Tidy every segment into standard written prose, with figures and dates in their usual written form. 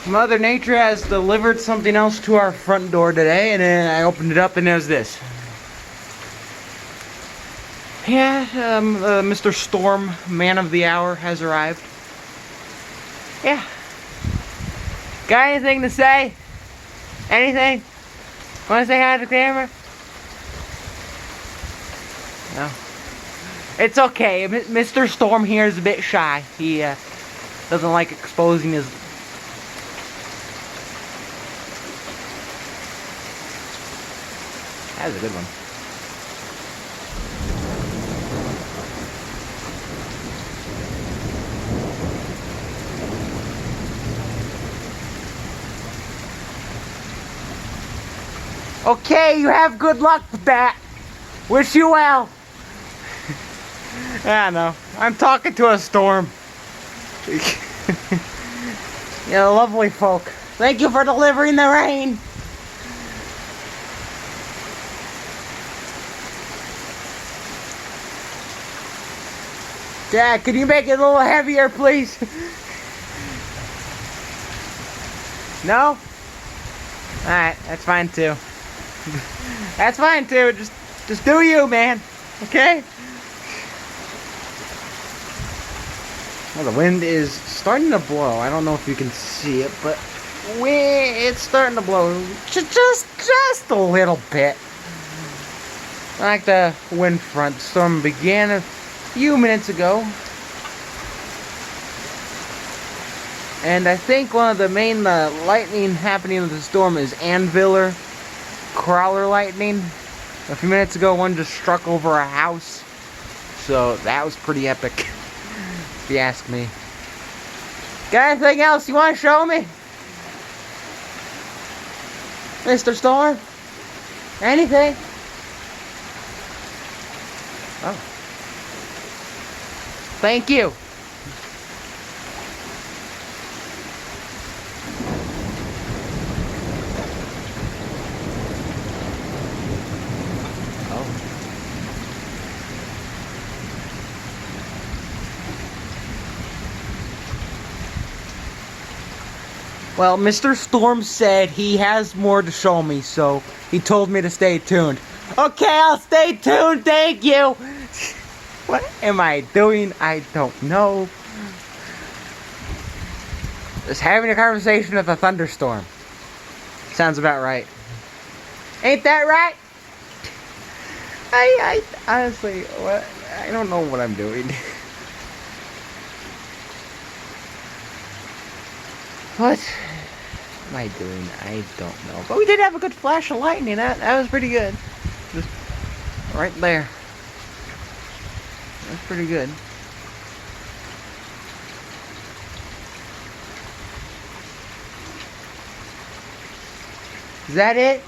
Mother Nature has delivered something else to our front door today, and then I opened it up and there's this. Yeah, Mr. Storm, man of the hour, has arrived. Yeah. Got anything to say? Anything? Want to say hi to the camera? No. It's okay. Mr. Storm here is a bit shy. He doesn't like exposing his... That was a good one. Okay, you have good luck with that. Wish you well. I know. I'm talking to a storm. Yeah, lovely folk. Thank you for delivering the rain. Dad, can you make it a little heavier, please? No? Alright, that's fine too. That's fine too. Just do you, man. Okay? Well, the wind is starting to blow. I don't know if you can see it, but it's starting to blow just a little bit. Like the wind front storm began a few minutes ago. And I think one of the main lightning happening with the storm is anvilar crawler lightning. A few minutes ago, one just struck over a house. So that was pretty epic, if you ask me. Got anything else you want to show me? Mr. Storm? Anything? Oh. Thank you. Well, Mr. Storm said he has more to show me, so he told me to stay tuned. Okay, I'll stay tuned, thank you! What am I doing? I don't know. Just having a conversation with a thunderstorm. Sounds about right. Ain't that right? I honestly, what? I don't know what I'm doing. What am I doing? I don't know. But we did have a good flash of lightning. That was pretty good. Just right there. That's pretty good. Is that it?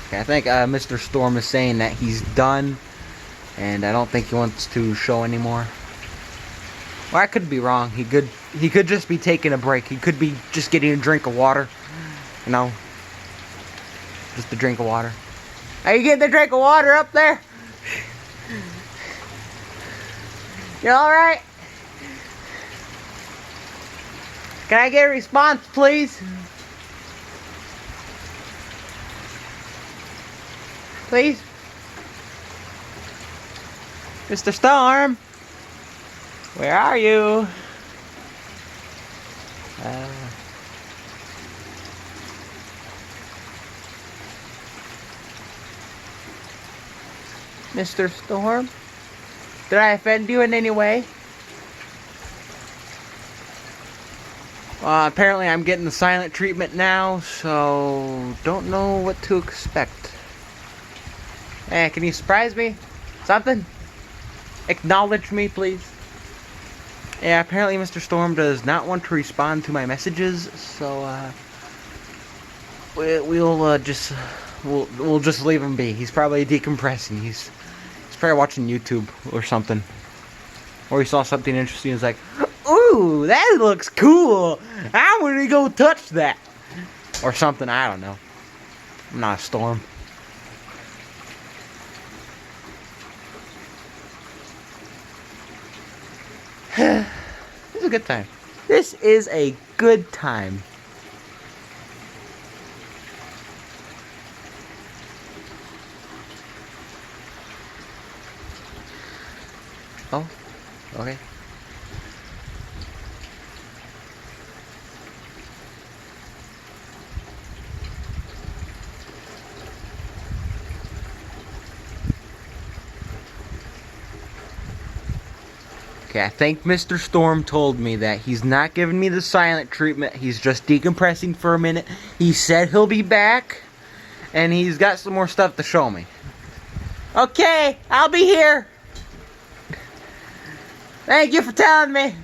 Okay, I think Mr. Storm is saying that he's done. And I don't think he wants to show anymore. Well, I could be wrong. He could just be taking a break. He could be just getting a drink of water. You know? Just a drink of water. Are you getting the drink of water up there? You alright? Can I get a response, please? Please? Mr. Storm? Where are you? Mr. Storm? Did I offend you in any way? Apparently I'm getting the silent treatment now, so don't know what to expect. Hey, can you surprise me? Something? Acknowledge me, please. Yeah, apparently Mr. Storm does not want to respond to my messages, so we'll just leave him be. He's probably decompressing. He's probably watching YouTube or something, or he saw something interesting. He's like, "Ooh, that looks cool. I'm gonna go touch that," or something. I don't know. I'm not a storm. It was a good time. This is a good time. Oh, okay. Okay, I think Mr. Storm told me that he's not giving me the silent treatment. He's just decompressing for a minute. He said he'll be back, and he's got some more stuff to show me. Okay, I'll be here. Thank you for telling me.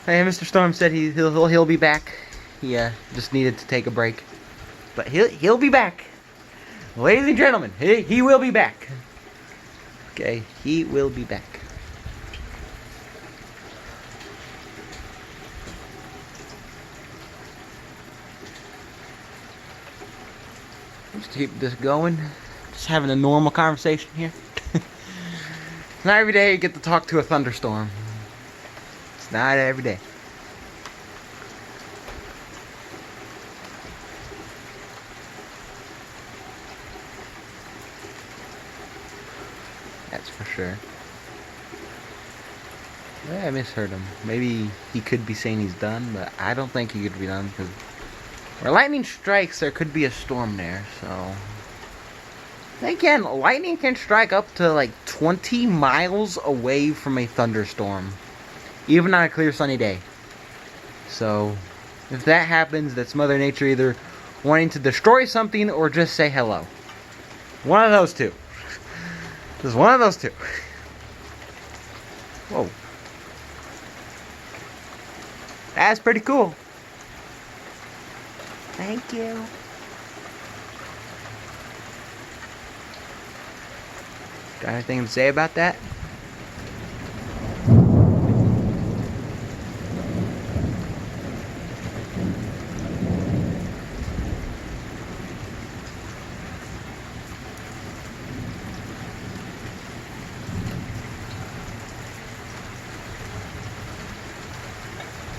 Hey, Mr. Storm said he'll be back. He just needed to take a break, but he'll be back. Ladies and gentlemen, he will be back. Okay, he will be back. Just keep this going. Just having a normal conversation here. Not every day you get to talk to a thunderstorm. It's not every day. That's for sure. Yeah, I misheard him. Maybe he could be saying he's done, but I don't think he could be done because where lightning strikes, there could be a storm there, so... Again, lightning can strike up to like 20 miles away from a thunderstorm, even on a clear sunny day. So, if that happens, that's Mother Nature either wanting to destroy something or just say hello. One of those two. Just one of those two. Whoa. That's pretty cool. Thank you. Got anything to say about that?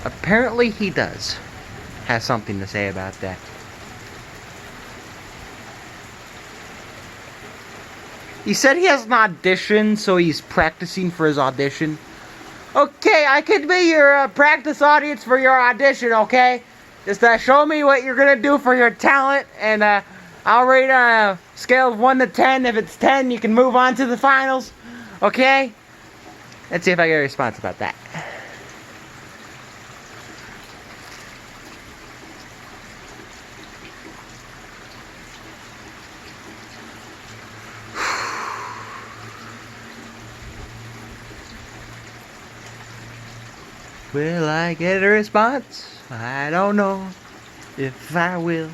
Apparently he does. Has something to say about that. He said he has an audition, so he's practicing for his audition. Okay, I could be your practice audience for your audition, okay? Just show me what you're gonna do for your talent, and I'll rate on a scale of 1 to 10. If it's 10, you can move on to the finals, okay? Let's see if I get a response about that. Will I get a response? I don't know if I will.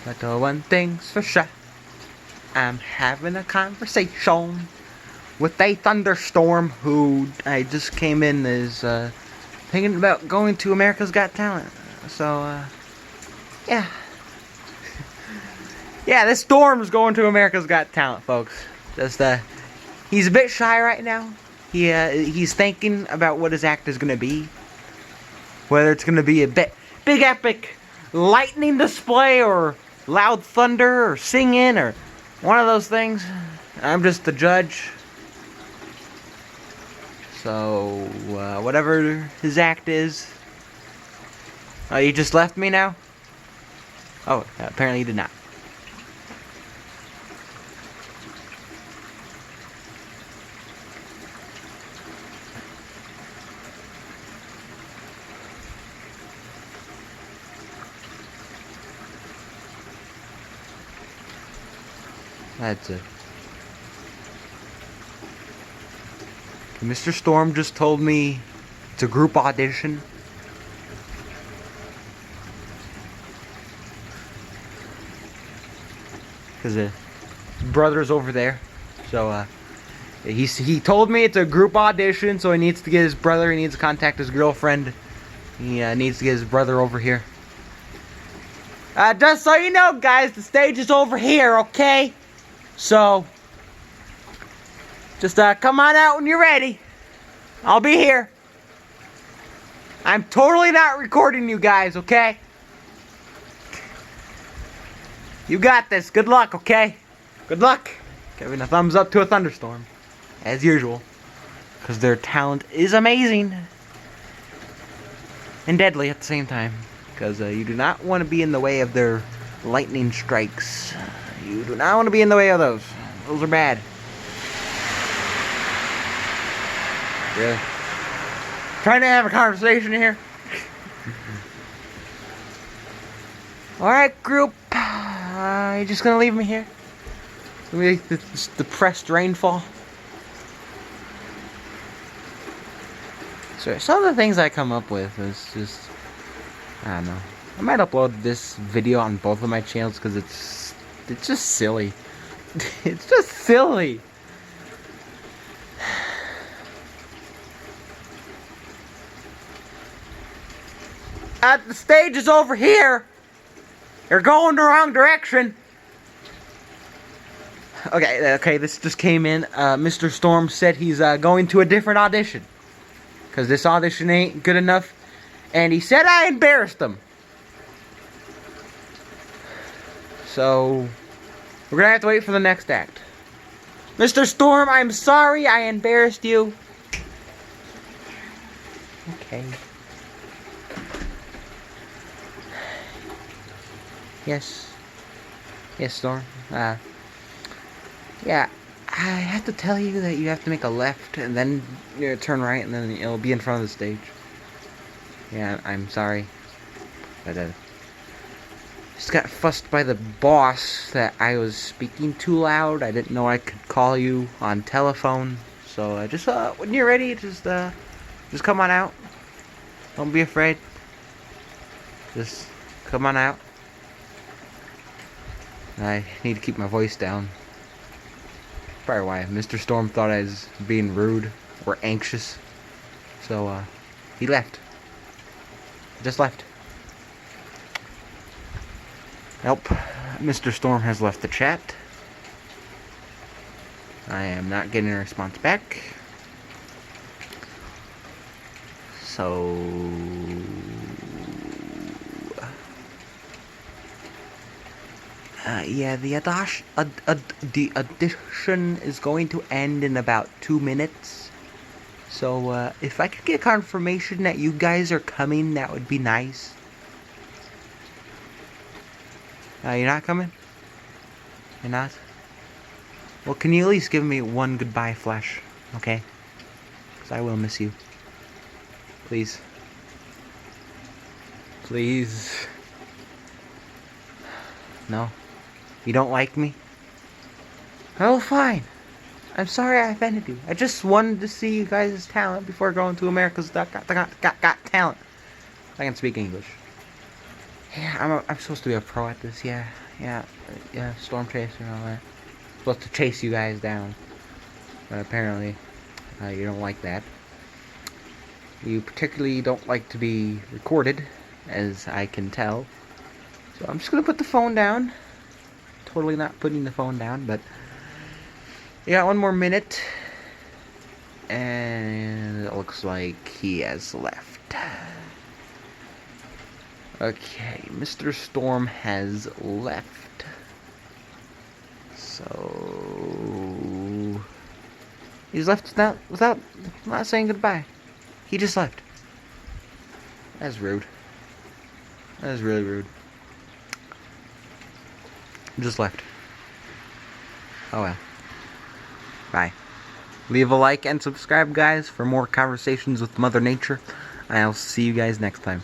But the one thing's for sure, I'm having a conversation with a thunderstorm who I just came in is thinking about going to America's Got Talent. So, yeah. Yeah, this storm's going to America's Got Talent, folks. Just, he's a bit shy right now. He's thinking about what his act is going to be. Whether it's going to be a big epic lightning display or loud thunder or singing or one of those things. I'm just the judge. So, whatever his act is. Oh, you just left me now? Oh, apparently you did not. That's it. Mr. Storm just told me it's a group audition. Because his brother's over there. So, he told me it's a group audition, so he needs to get his brother, he needs to contact his girlfriend. He needs to get his brother over here. Just so you know, guys, the stage is over here, okay? So, just come on out when you're ready. I'll be here. I'm totally not recording you guys, okay? You got this. Good luck, okay? Good luck. Giving a thumbs up to a thunderstorm, as usual, because their talent is amazing and deadly at the same time. Because you do not want to be in the way of their lightning strikes. You do not want to be in the way of those. Those are bad. Really? Trying to have a conversation here. Alright, group. You're just gonna leave me here? This depressed rainfall. So some of the things I come up with is just, I don't know. I might upload this video on both of my channels because it's just silly. It's just silly. The stage is over here. You're going the wrong direction. Okay, this just came in. Mr. Storm said he's going to a different audition. Because this audition ain't good enough. And he said I embarrassed him. So, we're going to have to wait for the next act. Mr. Storm, I'm sorry I embarrassed you. Okay. Yes. Yes, Storm. Yeah, I have to tell you that you have to make a left and then turn right and then it'll be in front of the stage. Yeah, I'm sorry. But just got fussed by the boss that I was speaking too loud. I didn't know I could call you on telephone. So just when you're ready, just come on out. Don't be afraid. Just come on out. I need to keep my voice down. Probably why Mr. Storm thought I was being rude or anxious. So, he left. Just left. Nope. Mr. Storm has left the chat. I am not getting a response back. So... yeah, the audition is going to end in about 2 minutes. So, if I could get confirmation that you guys are coming, that would be nice. You're not coming? You're not? Well, can you at least give me one goodbye flash, okay? Because I will miss you. Please. Please. No? You don't like me? Oh, fine. I'm sorry I offended you. I just wanted to see you guys' talent before going to America's Got Talent. I can speak English. Yeah, I'm supposed to be a pro at this. Yeah, storm chaser and all that. Supposed to chase you guys down, but apparently you don't like that. You particularly don't like to be recorded, as I can tell. So I'm just gonna put the phone down. Totally not putting the phone down, but you got 1 more minute, and it looks like he has left. Okay, Mr. Storm has left. So he's left without not saying goodbye. He just left. That's rude. That is really rude. Just left. Oh well. Bye. Leave a like and subscribe, guys, for more conversations with Mother Nature. I'll see you guys next time.